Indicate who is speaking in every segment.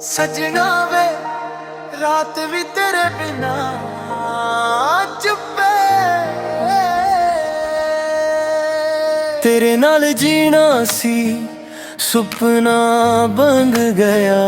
Speaker 1: सजना वे रात भी तेरे बिना चुप्पे तेरे नाल जीना सी सुपना बन गया।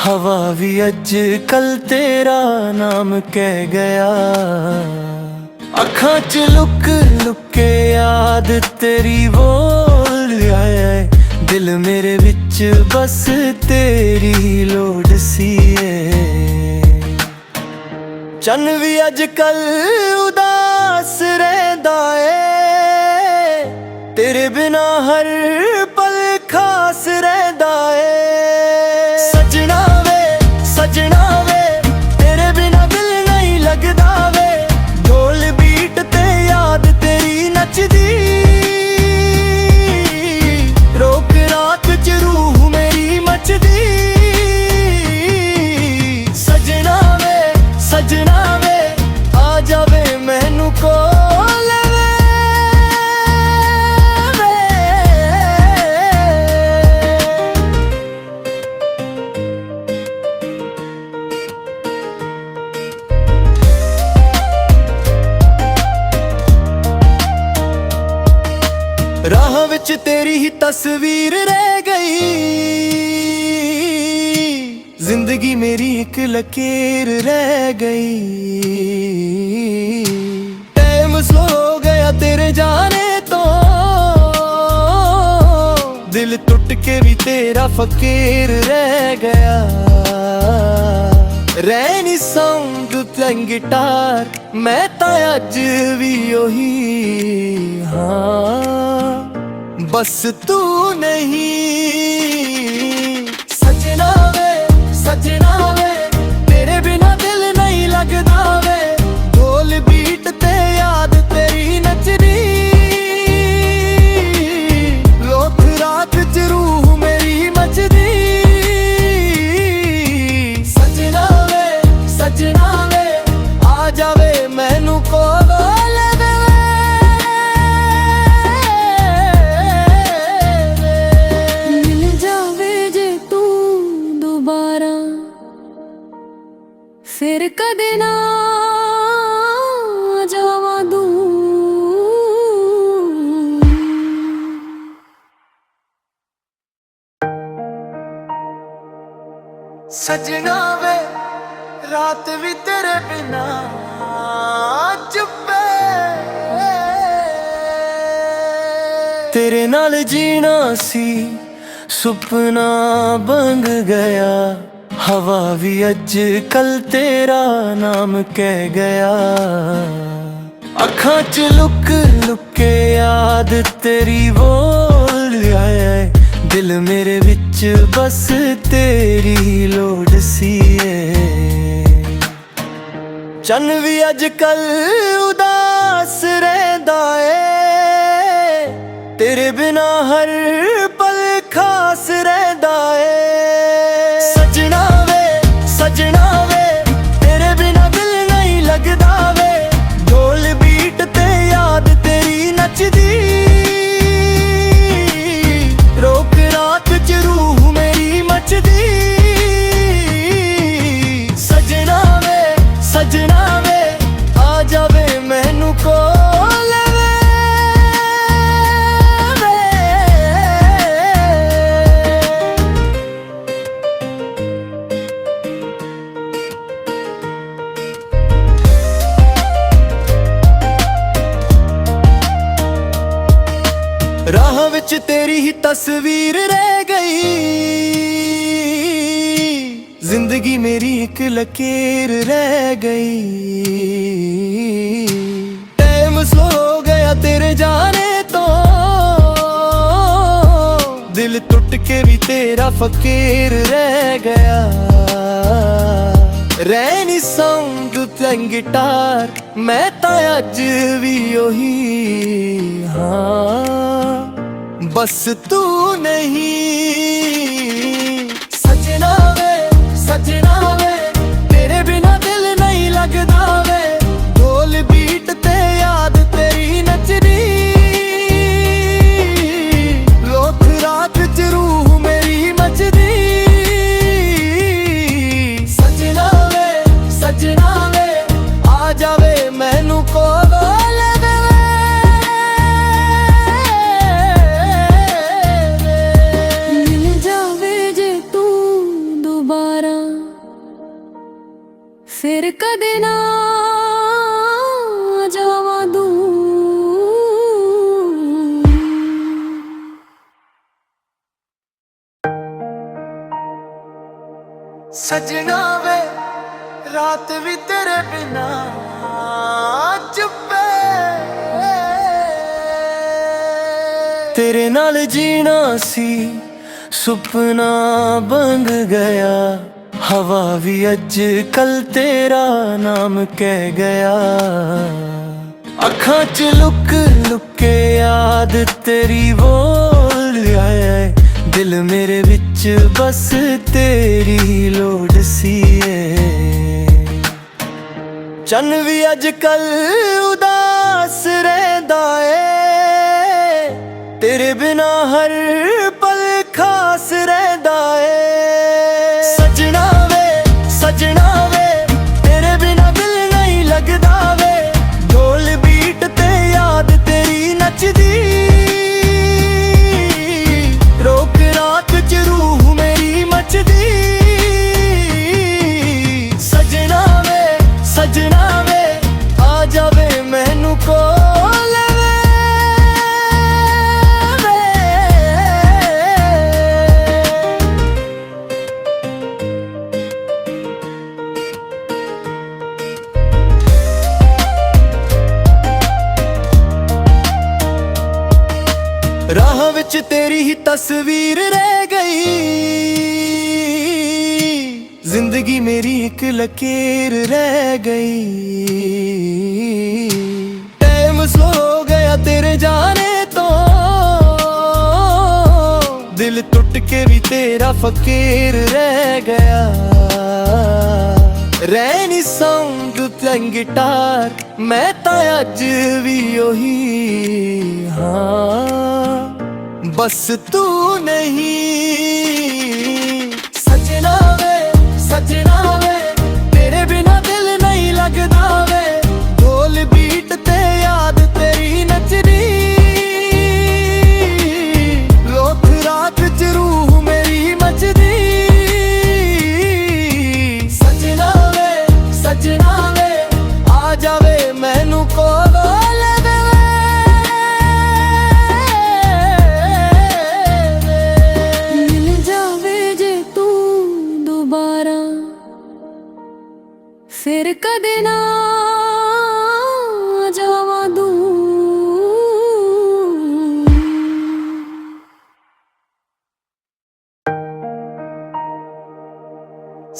Speaker 1: हवा भी अज कल तेरा नाम कह गया। अखां च लुक लुक के याद तेरी बोल आए। दिल मेरे विच बस तेरी लोड़ सी है। चन्न भी अज कल उदास रहंदा है। तेरे बिना हर पल खास रहंदा है। सजना वे तेरे बिना दिल नहीं लगदा वे। ढोल बीट ते याद तेरी नचदी। रोक रात च रूह मेरी मचदी। सजना वे आ जावे मैनू कोल राह विच तेरी ही तस्वीर रह गई। जिंदगी मेरी एक लकीर रह गई। टाइम स्लो हो गया तेरे जाने तो। दिल टूट के भी तेरा फकीर रह गया। रैनी साउंड प्लेइंग गिटार मैं तां अज भी ओही हाँ। बस तू नहीं। सजना वे तेरे बिना दिल नहीं लगदा वे। ढोल बीट ते याद तेरी नचदी। लोक रात च रूह मेरी मचदी। सजना वे आ जावे मैनू कोल फिर कदे ना जावा दूं। सजना वे रात भी तेरे बिना चुप्पे तेरे नाल जीना सी सुपना बन गया। हवा भी अज कल तेरा नाम कह गया। अखां च लुक लुक के याद तेरी बोल आए। दिल मेरे विच बस तेरी लोड़ सी है। चन्न भी अज कल उदास रहंदा है। तेरे बिना हर पल खास रहंदा है। सजना वे तेरे बिना दिल नहीं लगदा वे। ढोल बीट ते याद तेरी नचदी। रोक रात च रूह मेरी मचदी। सजना वे आ जावे मैनू कोल राह विच तेरी ही तस्वीर रह गई। जिंदगी मेरी एक लकीर रह गई। टाइम स्लो हो गया तेरे जाने तो। दिल टूट के भी तेरा फकीर रह गया। रैनी साउंड प्लेइंग गिटार मैं तां अज भी ओही हाँ। बस तू नहीं। सजना वे तेरे बिना दिल नहीं लगदा वे। ढोल बीट ते याद तेरी नचदी। लोक रात च रूह मेरी मचदी।
Speaker 2: ਫਿਰ ਕਦੇ ਨਾ ਜਾਵਾਂ ਦੂਰ।
Speaker 1: ਸਜਣਾ ਵੇ ਰਾਤ ਵੀ ਤੇਰੇ ਬਿਨਾ ਚੁੱਪੇ, ਤੇਰੇ ਨਾਲ ਜੀਣਾ ਸੀ ਸੁਪਨਾ ਬਣ ਗਿਆ। ਹਵਾ ਵੀ ਅੱਜ ਕੱਲ ਤੇਰਾ ਨਾਮ ਕਹਿ ਗਿਆ। ਅੱਖਾਂ 'ਚ ਲੁਕ ਲੁਕ ਕੇ ਯਾਦ ਤੇਰੀ ਬੋਲ ਆਏ। ਦਿਲ ਮੇਰੇ ਵਿੱਚ ਬਸ ਤੇਰੀ ਲੋੜ ਸੀ ਏ। ਚੰਨ ਵੀ ਅੱਜ ਕੱਲ ਉਦਾਸ ਰਹਿੰਦਾ ਏ। ਤੇਰੇ ਬਿਨਾ ਹਰ ਪਲ ਖਾਸ ਰਹਿੰਦਾ ਏ। ਸਜਣਾ ਵੇ ਤੇਰੇ ਬਿਨਾ ਦਿਲ ਨਹੀਂ ਲੱਗਦਾ ਵੇ। ਢੋਲ ਬੀਟ ਤੇ ਯਾਦ ਤੇਰੀ ਨੱਚਦੀ। ਰੋਕ ਰਾਤ ਚ ਰੂਹ ਮੇਰੀ ਮੱਚਦੀ। ਸਜਣਾ ਵੇ ਆ ਜਾਵੇ ਮੈਨੂੰ ਕੋਲ ਵੇ। ਰਾਹ ਵਿੱਚ ਤੇਰੀ ਹੀ ਤਸਵੀਰ ਰਹਿ ਗਈ। ਜ਼ਿੰਦਗੀ ਮੇਰੀ ਇੱਕ ਲਕੀਰ ਰਹਿ ਗਈ। ਟਾਈਮ ਸਲੋ ਹੋ ਗਿਆ ਤੇਰੇ ਜਾਣੇ ਤੋਂ। ਦਿਲ ਟੁੱਟ ਕੇ ਵੀ ਤੇਰਾ ਫਕੀਰ ਰਹਿ ਗਿਆ। ਰੈਨੀ ਸਾਊਂਡ ਪਲੇਇੰਗ ਗਿਟਾਰ ਮੈਂ ਤਾਂ ਅੱਜ ਵੀ ਉਹੀ ਹਾਂ, ਬਸ ਤੂੰ ਨਹੀਂ। ਸਜਣਾ ਵੇ ਤੇਰੇ ਬਿਨਾ ਦਿਲ ਨਹੀਂ ਲੱਗਦਾ ਵੇ। ਢੋਲ ਬੀਟ ਤੇ ਯਾਦ ਤੇਰੀ ਨੱਚਦੀ। ਲੋਕ ਰਾਤ ਚ ਰੂਹ ਮੇਰੀ ਮੱਚਦੀ। ਸਜਣਾ ਵੇ ਆ ਜਾਵੇ ਮੈਨੂੰ ਕੋਲ ਵੇ।
Speaker 2: ਮਿਲ ਜਾਵੇ ਜੇ ਤੂੰ ਦੁਬਾਰਾ ਫਿਰ ਕਦੇ ਨਾ ਜਾਵਾਂ ਦੂਰ।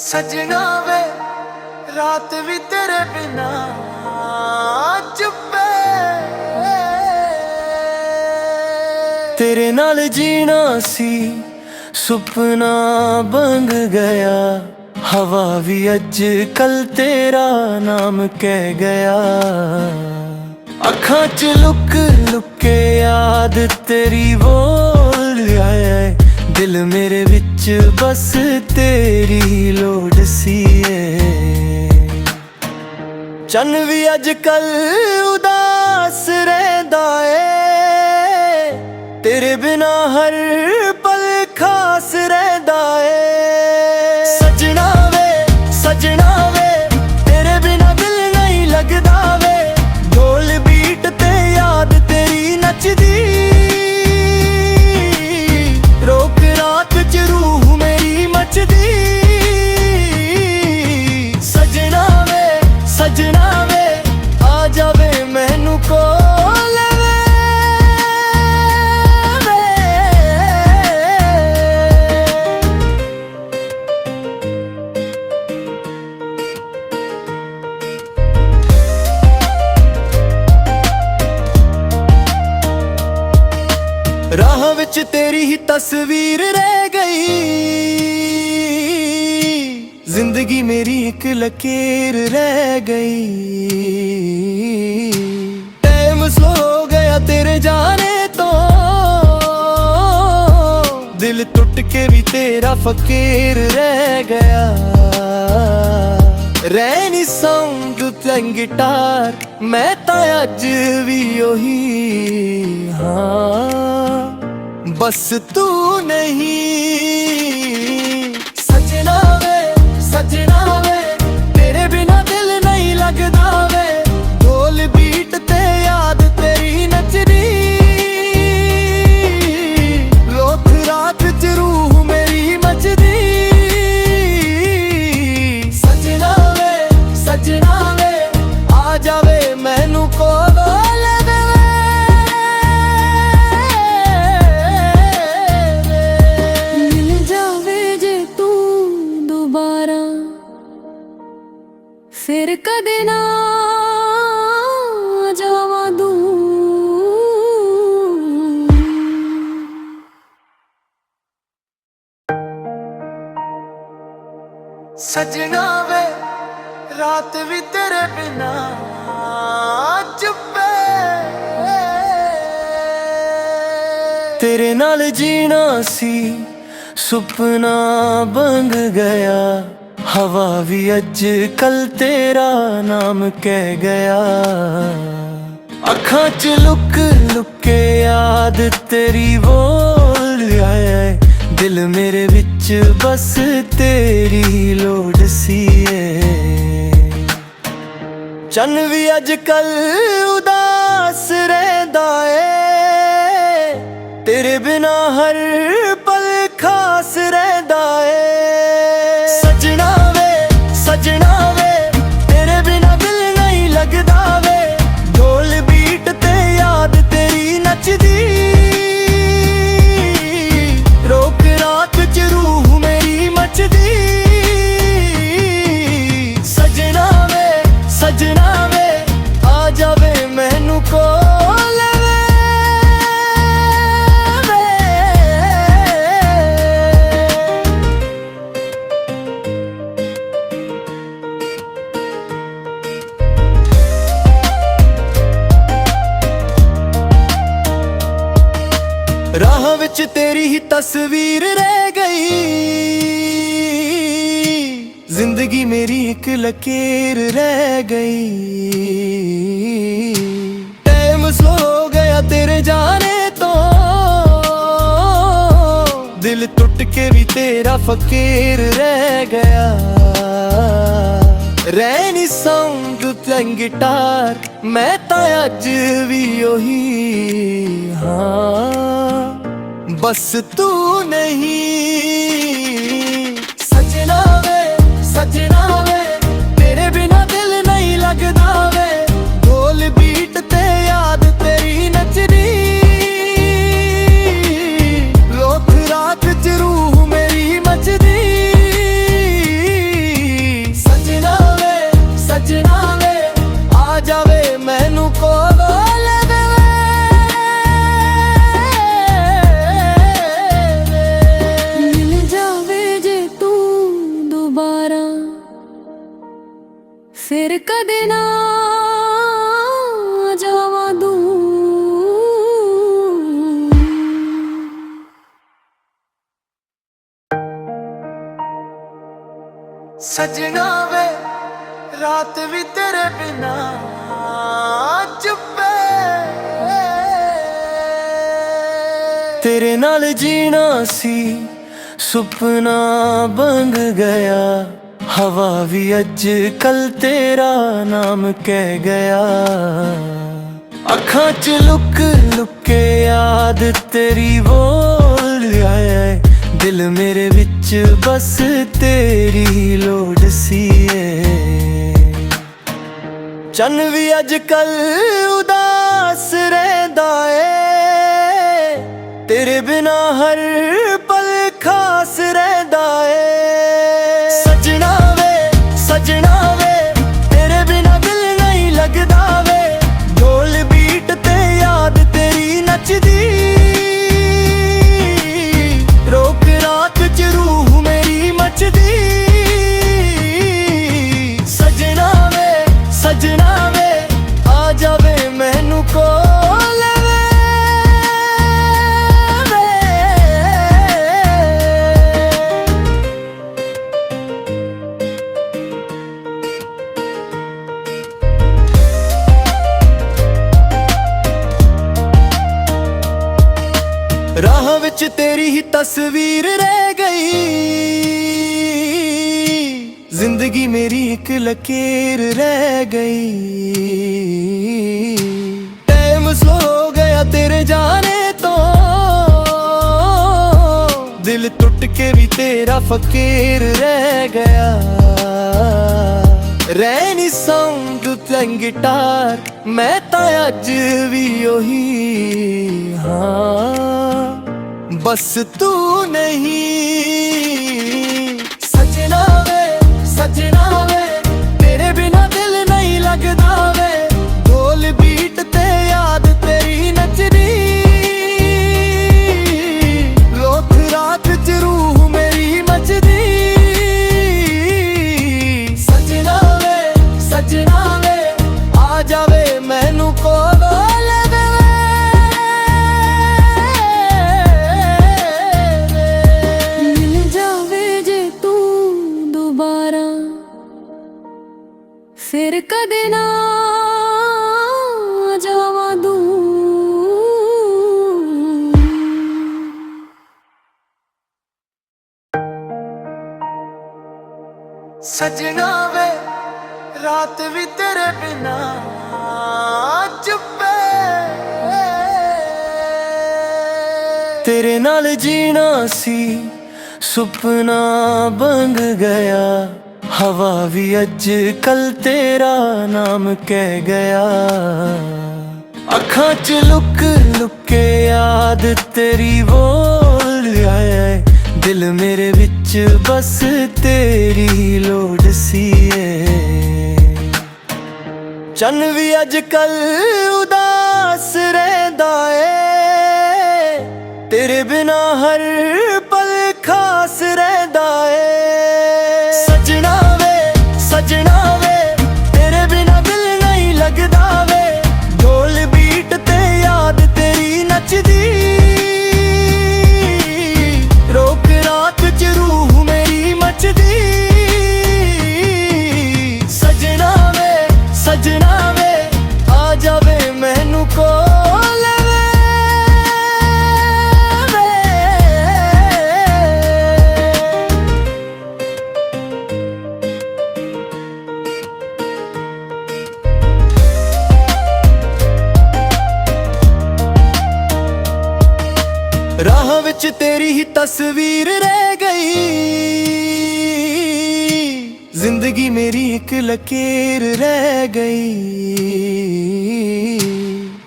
Speaker 1: ਸਜਣਾ ਵੇ ਰਾਤ ਵੀ ਤੇਰੇ ਬਿਨਾ ਚੁੱਪੇ, ਤੇਰੇ ਨਾਲ ਜੀਣਾ ਸੀ ਸੁਪਨਾ ਬਣ ਗਿਆ। ਹਵਾ ਵੀ ਅੱਜ ਕੱਲ ਤੇਰਾ ਨਾਮ ਕਹਿ ਗਿਆ। ਅੱਖਾਂ 'ਚ ਲੁਕ ਲੁਕ ਕੇ ਯਾਦ ਤੇਰੀ ਬੋਲ ਆਏ। ਦਿਲ ਮੇਰੇ ਵਿੱਚ ਬਸ ਤੇਰੀ ਲੋੜ ਸੀ ਏ। ਚੰਨ ਵੀ ਅੱਜ ਕੱਲ ਉਦਾਸ ਰਹਿੰਦਾ ਏ। ਤੇਰੇ ਬਿਨਾ ਹਰ ਪਲ ਖਾਸ ਰਹਿੰਦਾ ਏ। ਸਜਣਾ ਵੇ ਤੇਰੇ ਬਿਨਾ ਦਿਲ ਨਹੀਂ ਲੱਗਦਾ ਵੇ। ਢੋਲ ਬੀਟ ਤੇ ਯਾਦ ਤੇਰੀ ਨੱਚਦੀ। ਰੋਕ ਰਾਤ ਚ ਰੂਹ ਮੇਰੀ ਮੱਚਦੀ। ਸਜਣਾ ਵੇ ਆ ਜਾਵੇ ਮੈਨੂੰ ਕੋਲ ਵੇ। ਰਾਹ ਵਿੱਚ ਤੇਰੀ ਹੀ ਤਸਵੀਰ ਰਹਿ ਗਈ। ਜ਼ਿੰਦਗੀ ਮੇਰੀ ਇੱਕ ਲਕੀਰ ਰਹਿ ਗਈ। ਟਾਈਮ ਸਲੋ ਹੋ ਗਿਆ ਤੇਰੇ ਜਾਣੇ ਤੋਂ। ਦਿਲ ਟੁੱਟ ਕੇ ਵੀ ਤੇਰਾ ਫਕੀਰ ਰਹਿ ਗਿਆ। ਰੈਨੀ ਸਾਊਂਡ ਪਲੇਇੰਗ ਗਿਟਾਰ ਮੈਂ ਤਾਂ ਅੱਜ ਵੀ ਉਹੀ ਹਾਂ, ਬਸ ਤੂੰ ਨਹੀਂ। ਸਜਣਾ ਵੇ ਤੇਰੇ ਬਿਨਾ ਦਿਲ
Speaker 2: ਫਿਰ ਕਦੇ ਨਾ ਜਾਵਾਂ ਦੂਰ।
Speaker 1: सजना वे रात भी तेरे बिना चुप्पे, तेरे नाल जीना सी सुपना बन गया। हवा भी अज कल तेरा नाम कह गया। अखां च लुक लुक के याद तेरी बोल आए, दिल मेरे विच बस तेरी लोड़ सी है। चन भी अज कल उदास रहंदा है, तेरे बिना हर पल खास रहंदा है। सजना वे तेरे बिना दिल नहीं लगदा वे, ढोल बीट ते याद तेरी नचदी, रोक रात च रूह मेरी मचदी। सजना वे आ जावे मैनू कोल वे। राह विच तेरी ही तस्वीर रह गई, जिंदगी मेरी एक लकीर रह गई। टाइम स्लो हो गया तेरे जाने तो, दिल टूट के भी तेरा फकीर रह गया। रहनी साउंड प्लेइंग गिटार, मैं तां अज भी ओही हाँ, बस तू नहीं। सजना वे तेरे बिना दिल नहीं लगदा वे, ढोल बीट ते याद तेरी नचदी, रोक रात च रूह मेरी मचदी। सजना वे आ जावे मैनू कोल वे।
Speaker 2: मिल जावे जे तू दोबारा, फिर कदे ना जावां दूर।
Speaker 1: सजना वे रात भी तेरे बिना चुप्पे, तेरे नाल जीना सी सुपना बन गया। हवा भी अज कल तेरा नाम कह गया। अखां च लुक लुक के याद तेरी बोल आए, दिल मेरे विच बस तेरी लोड़ सी है। चन भी अज कल उदास रहंदा है, तेरे बिना हर पल खास रहंदा है। सजना वे तेरे बिना दिल नहीं लगदा वे, ढोल बीट ते याद तेरी नचदी, रोक रात च रूह मेरी मचदी। सजना वे आ जावे मैनू कोल वे। राह विच तेरी ही तस्वीर रह गई, जिंदगी मेरी एक लकीर रह गई। टाइम स्लो हो गया तेरे जाने तो, दिल टूट के भी तेरा फकीर रह गया। रहनी साउंड प्लेइंग गिटार, मैं तां अज भी ओही हाँ, बस तू नहीं। सजना वे तेरे बिना दिल
Speaker 2: ਫਿਰ ਕਦੇ ਨਾ ਜਾਵਾਂ ਦੂਰ।
Speaker 1: सजना वे रात भी तेरे बिना चुप्पे, तेरे नाल जीना सी सुपना बन गया। हवा भी अज कल तेरा नाम कह गया। अखां च लुक लुक के याद तेरी बोल आए, दिल मेरे विच बस तेरी लोड़ सी है। चन भी अज कल उदास रहंदा है, तेरे बिना हर पल खास रहंदा है। सजना वे तेरे बिना दिल नहीं लगदा वे। ढोल बीट ते याद तेरी नचदी, रोक रात च रूह मेरी मचदी। सजना वे आ जावे मैनू कोल वे। राह विच तेरी ही तस्वीर रह गई, जिंदगी मेरी एक लकीर रह गई।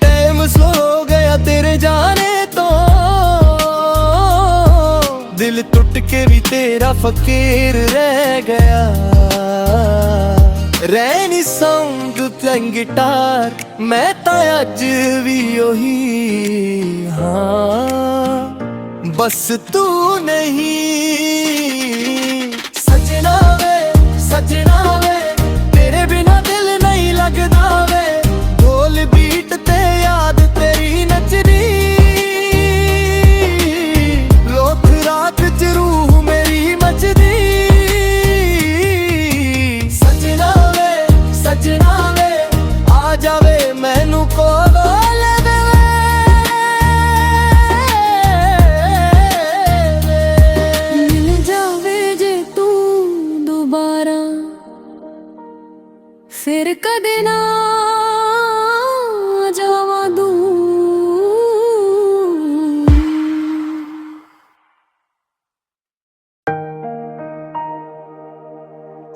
Speaker 1: टाइम स्लो हो गया तेरे जाने तो, दिल टूट के भी तेरा फकीर रह गया। रहनी साउंड ते गिटार मैं तां अज भी ओही हाँ, बस तू नहीं। सजना वे तेरे बिना दिल नहीं लगदा वे। ढोल बीट ते याद तेरी नचदी, लोक रात च रूह मेरी मचदी। सजना वे आ जावे मैनू कोल वे।
Speaker 2: मिल जावे जे तू दोबारा, फिर कदे ना जावां दूर।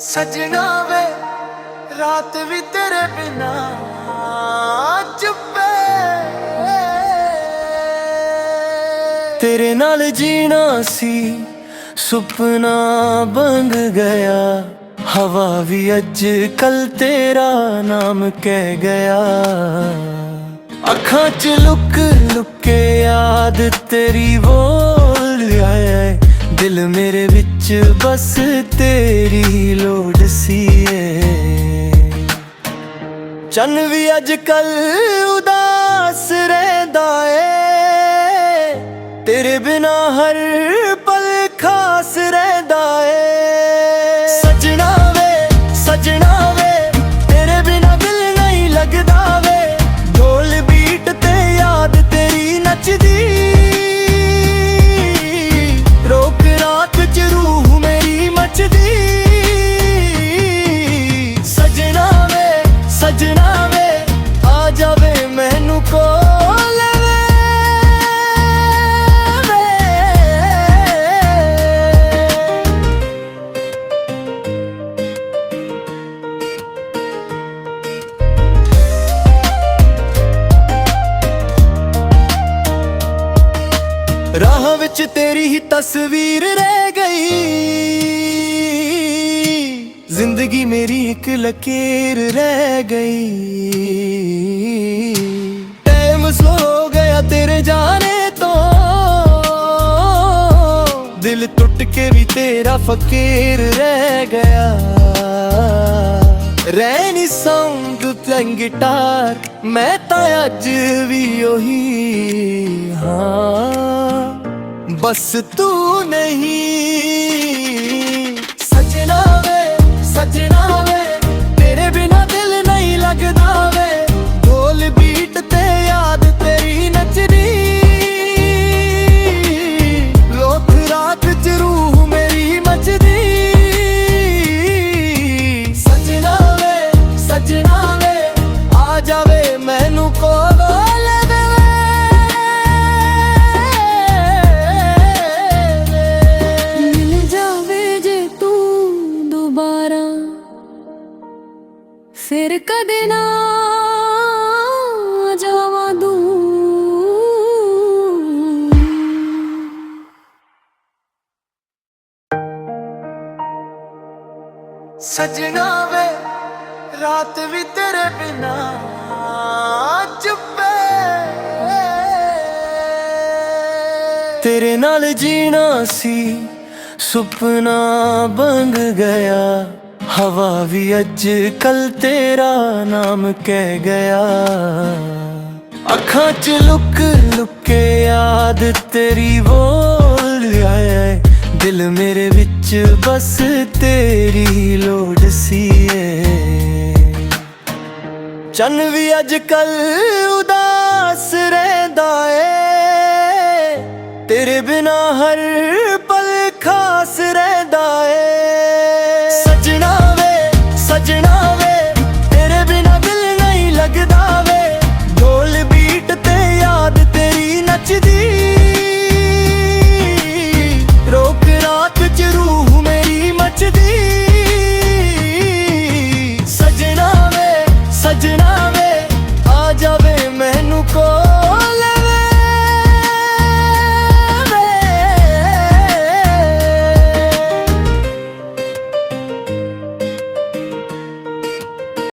Speaker 1: सजना वे रात भी तेरे बिना चुप्पे, तेरे नाल जीना सी सुपना बन गया। हवा भी अज कल तेरा नाम कह गया। अखां च लुक लुक के याद तेरी बोल आए, दिल मेरे विच बस तेरी लोड़ सी है। चन भी अज कल उदास रहंदा है, तेरे बिना हर पल खास रहंदा है। सजना वे तेरे बिना दिल नहीं लगदा वे। ढोल बीट ते याद तेरी नचदी, रोक रात च रूह मेरी मचदी। सजना वे आ जावे मैनू कोल वे। राह विच तेरी ही तस्वीर रह गई, जिंदगी मेरी एक लकीर रह गई। टाइम स्लो हो गया तेरे जाने तो, दिल टूट के भी तेरा फकीर रह गया। रहनी साउंड ते गिटार मैं तां अज भी ओही हाँ, बस तू नहीं। सजना वे तेरे बिना
Speaker 2: ਫਿਰ ਕਦੇ ਨਾ ਜਾਵਾਂ ਦੂਰ।
Speaker 1: ਸਜਣਾ ਵੇ ਰਾਤ ਵੀ ਤੇਰੇ ਬਿਨਾ ਚੁੱਪੇ, ਤੇਰੇ ਨਾਲ ਜੀਣਾ ਸੀ ਸੁਪਨਾ ਬਣ ਗਿਆ। ਹਵਾ ਵੀ ਅੱਜ ਕੱਲ ਤੇਰਾ ਨਾਮ ਕਹਿ ਗਿਆ। ਅੱਖਾਂ 'ਚ ਲੁਕ ਲੁਕ ਕੇ ਯਾਦ ਤੇਰੀ ਬੋਲ ਆਏ। ਦਿਲ ਮੇਰੇ ਵਿੱਚ ਬਸ ਤੇਰੀ ਲੋੜ ਸੀ ਏ। ਚੰਨ ਵੀ ਅੱਜ ਕੱਲ ਉਦਾਸ ਰਹਿੰਦਾ ਏ। ਤੇਰੇ ਬਿਨਾ ਹਰ ਪਲ ਖਾ